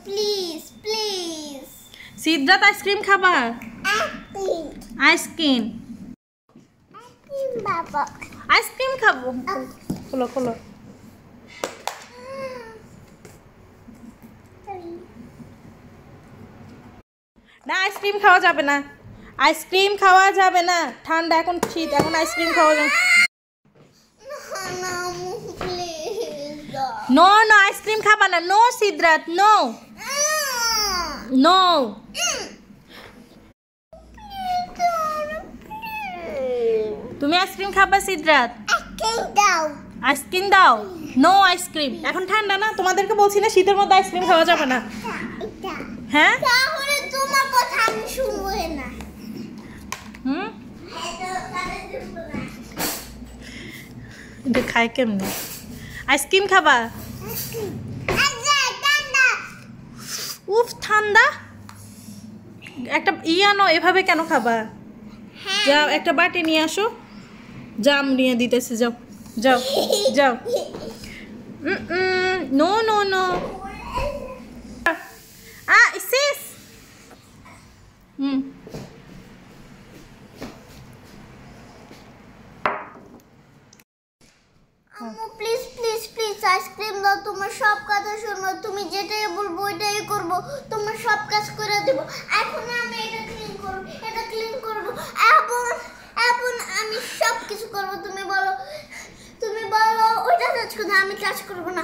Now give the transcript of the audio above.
Please please. Siddharth ice cream খাবা? Ice cream বাবা ice cream খাবো। খোলো খোলো। না আইসক্রিম খাওয়া যাবে না, আইসক্রিম খাওয়া যাবে না, ঠান্ডা এখন, শীত এখন, আইসক্রিম খাওয়া যাবে নো। নো আইসক্রিম খাবা না, নো সিদ্ধার্থ, নো নো। তুমি আইসক্রিম খাবা সিদ্ধার্থ? আইসক্রিম দাও। নো আইসক্রিম, এখন ঠান্ডা না, তোমাদেরকে বলছি না শীতের মধ্যে আইসক্রিম খাওয়া যাবে না। হ্যাঁ তাহলে তোমার কথা আমি শুনবো না। এটা খায় কেমনে? আইসক্রিম খাবা? উফ ঠান্ডা, একটা আনো, এভাবে কেন খাবা? যাও একটা বাটি নিয়ে আসো, জাম নিয়ে দিতেছে, যাও যাও যাও। No no no. শেষ। আম্মু প্লিজ প্লিজ প্লিজ আইসক্রিম দাও, তোমার সব কথা শুনবো, তুমি যেটাই বলবো ওইটাই করবো, তোমার সব কাজ করে দেবো। এখন আমি এটা ক্লিন করবো, এটা ক্লিন করবো, এখন আমি সব কিছু করবো। তুমি বলো ওইটা কাজ করবো, আমি কাজ করবো না।